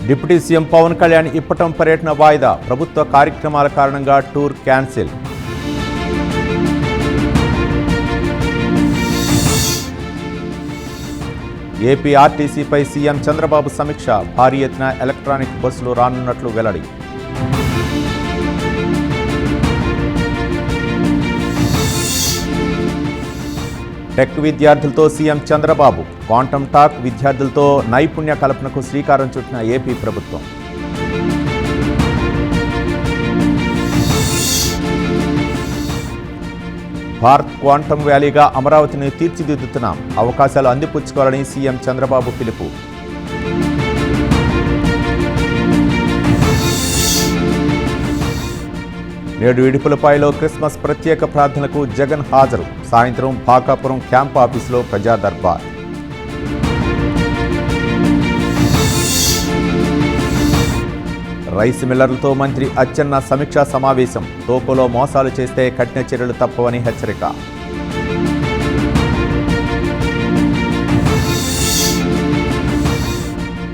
Deputy CM Pawan Kalyan Ippatam పర్యటన వాయిదా. ప్రభుత్వ కార్యక్రమాల కారణంగా టూర్ క్యాన్సిల్. ఏపీ ఆర్టీసీపై సీఎం చంద్రబాబు సమీక్ష. భారీ ఎత్తున ఎలక్ట్రానిక్ బస్సులు రానున్నట్లు వెల్లడి. టెక్ విద్యార్థులతో సీఎం చంద్రబాబు. క్వాంటమ్ టాక్ విద్యార్థులతో నైపుణ్య కల్పనకు శ్రీకారం చుట్టిన ఏపీ ప్రభుత్వం. భారత్ క్వాంటమ్ వ్యాలీగా అమరావతిని తీర్చిదిద్దుతున్నాం. అవకాశాలు అందిపుచ్చుకోవాలని సీఎం చంద్రబాబు పిలుపు. నేడు ఇడుపులపాయలో క్రిస్మస్ ప్రత్యేక ప్రార్థనలకు జగన్ హాజరు. సాయంత్రం భాకాపురం క్యాంప్ ఆఫీసులో ప్రజా దర్బార్. రైస్ మిల్లర్లతో మంత్రి అచ్చెన్న సమీక్షా సమావేశం. తోకలో మోసాలు చేస్తే కఠిన చర్యలు తప్పవని హెచ్చరిక.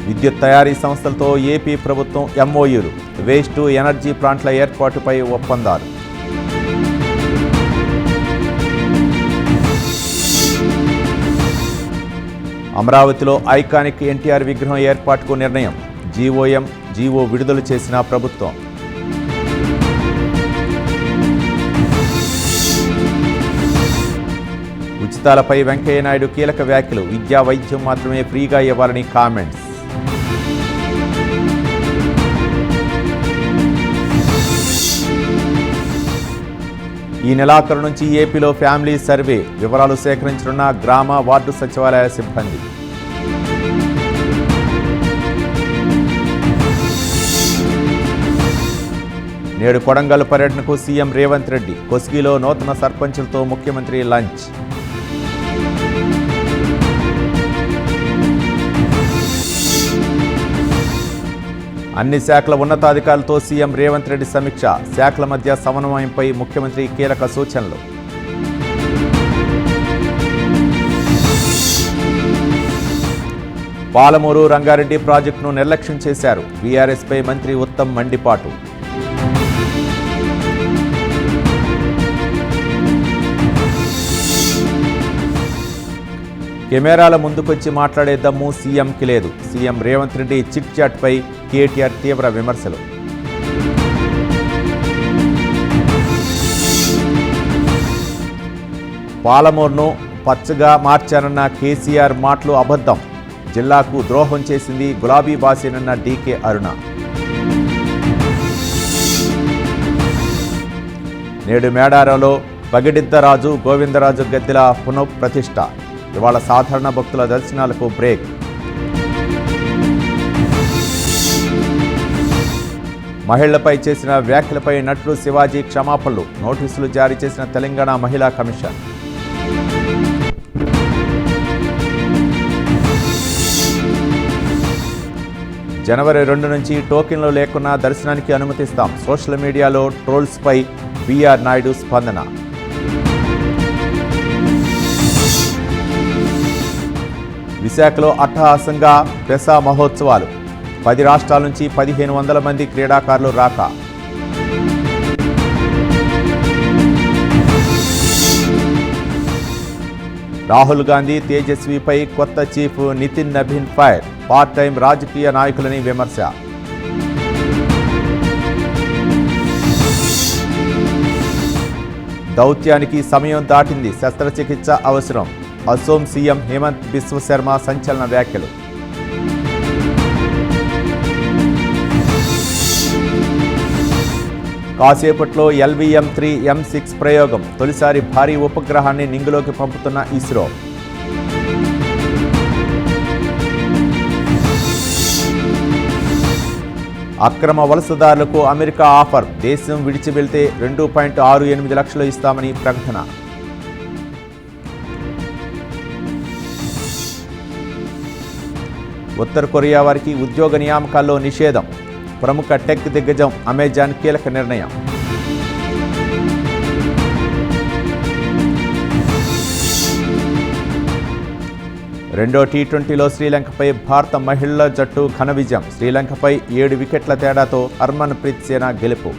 విద్యుత్ తయారీ సంస్థలతో ఏపీ ప్రభుత్వం ఎంఓయూలు. వేస్ట్ ఎనర్జీ ప్లాంట్ల ఏర్పాటుపై ఒప్పందాలు. అమరావతిలో ఐకానిక్ ఎన్టీఆర్ విగ్రహం ఏర్పాటుకు నిర్ణయం. జీవో విడుదల చేసిన ప్రభుత్వం. ఉచితాలపై వెంకయ్యనాయుడు కీలక వ్యాఖ్యలు. విద్యా వైద్యం మాత్రమే ఫ్రీగా ఇవ్వాలని కామెంట్స్. ఈ నెలాఖరు నుంచి ఏపీలో ఫ్యామిలీ సర్వే. వివరాలు సేకరించనున్న గ్రామ వార్డు సచివాలయాల సిబ్బంది. నేడు కొడంగల్ పర్యటనకు సీఎం రేవంత్ రెడ్డి. కొస్గిలో నూతన సర్పంచులతో ముఖ్యమంత్రి లంచ్. అన్ని శాఖల ఉన్నతాధికారులతో సీఎం రేవంత్ రెడ్డి సమీక్ష. శాఖల మధ్య సమన్వయంపై ముఖ్యమంత్రి కీలక సూచనలు. పాలమూరు రంగారెడ్డి ప్రాజెక్టును నిర్లక్ష్యం చేశారు. బీఆర్ఎస్పై మంత్రి ఉత్తమ్ మండిపాటు. కెమెరాల ముందుకొచ్చి మాట్లాడే దమ్ము సీఎంకి లేదు. సీఎం రేవంత్ రెడ్డి చిట్ చాట్పై కేటీఆర్ తీవ్ర విమర్శలు. పాలమూరును పచ్చగా మార్చారన్న కేసీఆర్ మాటలు అబద్ధం. జిల్లాకు ద్రోహం చేసింది గులాబీ బాసేనన్న డీకే అరుణ. నేడు మేడారంలో పగిడిద్దరాజు గోవిందరాజు గద్దెల పునఃప్రతిష్ఠ. ఇవాళ సాధారణ భక్తుల దర్శనాలకు బ్రేక్. మహిళలపై చేసిన వ్యాఖ్యలపై నటుడు శివాజీ క్షమాపణలు. నోటీసులు జారీ చేసిన తెలంగాణ మహిళా కమిషన్. జనవరి 2 నుంచి టోకెన్లు లేకున్నా దర్శనానికి అనుమతిస్తాం. సోషల్ మీడియాలో ట్రోల్స్పై బీఆర్ నాయుడు స్పందన. విశాఖలో అట్టహాసంగా పెసా మహోత్సవాలు. 10 రాష్ట్రాల నుంచి 1500 మంది క్రీడాకారులు రాక. రాహుల్ గాంధీ తేజస్విపై కొత్త chief Nitin Nabin fire. Part time రాజకీయ నాయకులని విమర్శ. దౌత్యానికి సమయం దాటింది. శస్త్రచికిత్స అవసరం. అసోం సీఎం హేమంత్ బిశ్వ శర్మ సంచలన వ్యాఖ్యలు. కాసేపట్లో LVM-3 M6 ప్రయోగం. తొలిసారి భారీ ఉపగ్రహాన్ని నింగిలోకి పంపుతున్న ఇస్రో. అక్రమ వలసదారులకు అమెరికా ఆఫర్. దేశం విడిచి వెళ్తే 2.68 లక్షలు ఇస్తామని ప్రకటన. ఉత్తర కొరియా వారికి ఉద్యోగ నియామకాల్లో నిషేధం. ప్రముఖ టెక్ దిగ్గజం అమెజాన్ కీలక నిర్ణయం. రెండో టీ20లో శ్రీలంకపై భారత మహిళల జట్టు ఘన విజయం. శ్రీలంకపై 7 వికెట్ల తేడాతో హర్మన్ ప్రీత్ సేన గెలుపు.